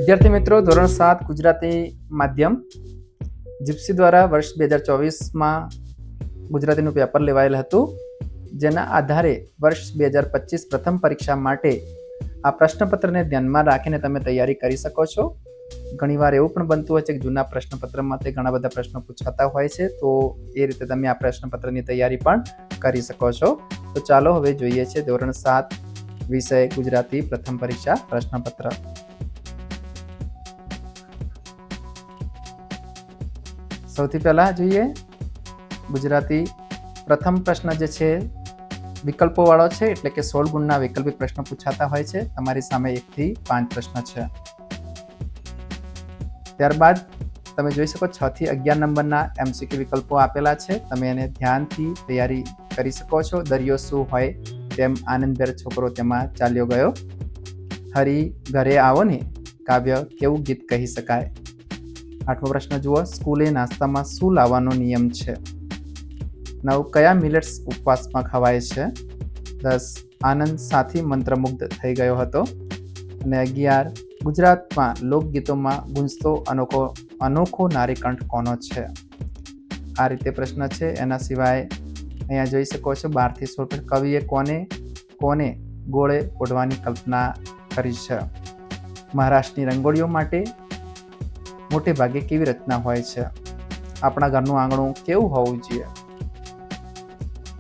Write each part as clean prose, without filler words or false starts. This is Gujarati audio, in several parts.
વિદ્યાર્થી મિત્રો, ધોરણ 7 ગુજરાતી માધ્યમ જીપ્સી દ્વારા વર્ષ 2024માં ગુજરાતીનું પેપર લેવાયેલ હતું, જેના આધારે વર્ષ 2025 પ્રથમ પરીક્ષા માટે આ પ્રશ્નપત્રને ધ્યાનમાં રાખીને તમે તૈયારી કરી શકો છો. ઘણીવાર એવું પણ બનતું હોય છે કે જૂના પ્રશ્નપત્રમાંથી ઘણા બધા પ્રશ્નો પૂછાતા હોય છે, તો એ રીતે તમે આ પ્રશ્નપત્રની તૈયારી પણ કરી શકો છો. તો ચાલો હવે જોઈએ છે ધોરણ 7 વિષય ગુજરાતી પ્રથમ પરીક્ષા પ્રશ્નપત્ર. સૌથી પહેલા જોઈએ ગુજરાતી પ્રથમ પ્રશ્ન જે છે વિકલ્પો વાળો છે, એટલે કે 16 ગુણના વૈકલ્પિક પ્રશ્નો પૂછાતા હોય છે. તમારી સામે 1 થી 5 પ્રશ્ન છે. ત્યારબાદ તમે જોઈ શકો 6 થી 11 નંબરના MCQ વિકલ્પો આપેલા છે. તમે એને ધ્યાનથી તૈયારી કરી શકો છો. દરિયો શું હોય તેમ આનંદભેર છોકરો તેમાં ચાલ્યો ગયો. હરી ઘરે આવો ને કાવ્ય કેવું ગીત કહી શકાય. 8મો પ્રશ્ન જુઓ, સ્કૂલે નાસ્તામાં શું લાવવાનો નિયમ છે. 9, કયા મિલેટ્સ ઉપવાસમાં ખવાય છે. 10, આનંદ સાથી મંત્રમુગ્ધ થઈ ગયો હતો. અને 11, ગુજરાતમાં લોકગીતોમાં ગુંજતો અનોખો નારીકંઠ કોનો છે. આ રીતે પ્રશ્ન છે. એના સિવાય અહીંયા જોઈ શકો છો 12 થી 16 કવિએ કોને ગોળે ઓઢવાની કલ્પના કરી છે. મહારાષ્ટ્રની રંગોળીઓ માટે મોટે ભાગે કેવી રચના હોય છે. આપણા ઘરનું આંગણું કેવું હોવું જોઈએ.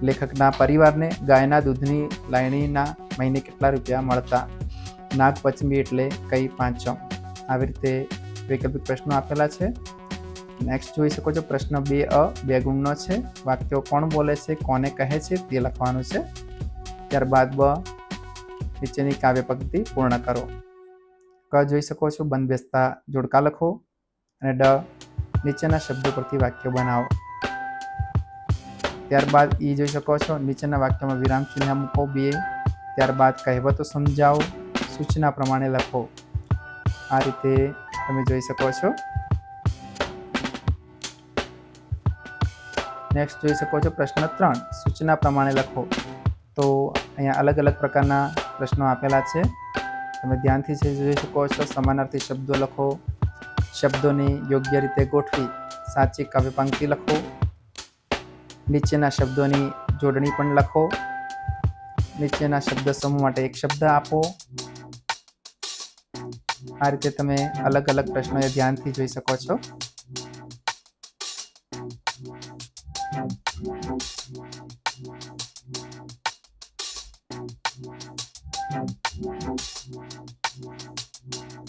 લેખકના પરિવારને ગાયના દૂધની લાયણીના મહિને કેટલા રૂપિયા મળતા. નાગપંચમી એટલે કઈ પાંચમ. આવી રીતે વૈકલ્પિક પ્રશ્નો આપેલા છે. નેક્સ્ટ જોઈ શકો છો પ્રશ્ન 2A 2 ગુણનો છે. વાક્યો કોણ બોલે છે, કોને કહે છે તે લખવાનું છે. ત્યારબાદ બ, નીચેની કાવ્ય પંક્તિ પૂર્ણ કરો. ક જોઈ શકો છો બંધ બેસતા જોડકા લખો. અને ડ, નીચેના શબ્દો પરથી વાક્યો બનાવો. ત્યારબાદ ઈ જોઈ શકો છો, નીચેના વાક્યમાં વિરામ ચિહ્ન મૂકો 2. ત્યારબાદ કહેવતો સમજાવો, સૂચના પ્રમાણે લખો. આ રીતે તમે જોઈ શકો છો. નેક્સ્ટ જોઈ શકો છો પ્રશ્ન 3, સૂચના પ્રમાણે લખો. તો અહીંયા અલગ અલગ પ્રકારના પ્રશ્નો આપેલા છે. તમે ધ્યાનથી જોઈ શકો છો. સમાનાર્થી શબ્દો લખો. શબ્દોને યોગ્ય રીતે ગોઠવી સાચી કાવ્ય પંક્તિ લખો. નીચેના શબ્દોની જોડણી પણ લખો. નીચેના શબ્દ સમૂહ માટે એક શબ્દ આપો. આ રીતે તમે અલગ અલગ પ્રશ્નો ધ્યાનથી જોઈ શકો છો.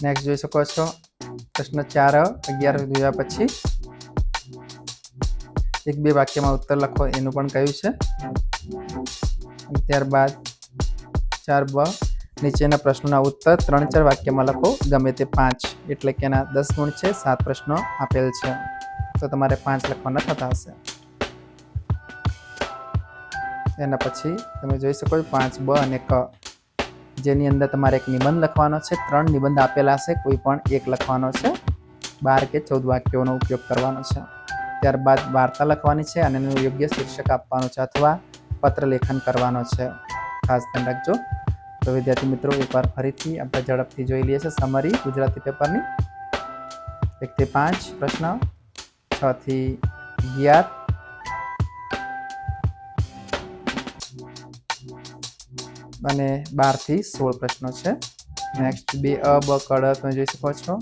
નેક્સ્ટ જોઈ શકો છો પ્રશ્ન 4 11 જોયા પછી 1-2 વાક્યમાં ઉત્તર લખો, એનું પણ કહ્યું છે. ત્યારબાદ 4બ, નીચેના પ્રશ્નોના ઉત્તર 3-4 વાક્યમાં લખો, ગમે તે 5, એટલે કે એના 10 ગુણ છે. 7 પ્રશ્નો આપેલ છે, તો તમારે 5 લખવાના થતા હશે. એના પછી તમે જોઈ શકો 5બ અને ક, જેની અંદર તમારે એક નિબંધ લખવાનો છે. 3 નિબંધ આપેલા છે, કોઈ પણ એક લખવાનો છે. 12 કે 14 વાક્યોનો ઉપયોગ કરવાનો છે. ત્યારબાદ વાર્તા લખવાની છે અને એનું યોગ્ય શીર્ષક આપવાનું છે, અથવા પત્ર લેખન કરવાનો છે. ખાસ ધ્યાન રાખજો. તો વિદ્યાર્થી મિત્રો, એકવાર ફરીથી આપણે ઝડપથી જોઈ લઈએ છીએ સમરી ગુજરાતી પેપરની. 1 થી 5 પ્રશ્ન, 6 થી 11 અને 12 થી 16 પ્રશ્નો છે. નેક્સ્ટ 2A બ કડ તમે જોઈ શકો છો.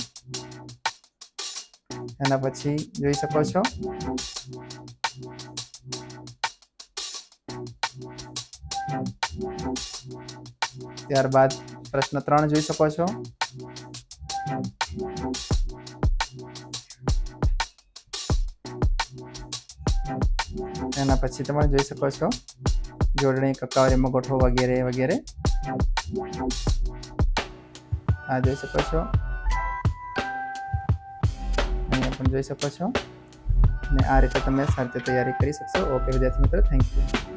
એના પછી જોઈ શકો છો ત્યારબાદ પ્રશ્ન 3 જોઈ શકો છો. એના પછી તમે જોઈ શકો છો જોડણી, કકાવરીમાં ગોઠવો વગેરે વગેરે. આ જોઈ શકો છો. અહીંયા પણ જોઈ શકો છો. અને આ રીતે તમે સારી રીતે તૈયારી કરી શકશો. ઓકે વિદ્યાર્થી મિત્રો, થેન્ક યુ.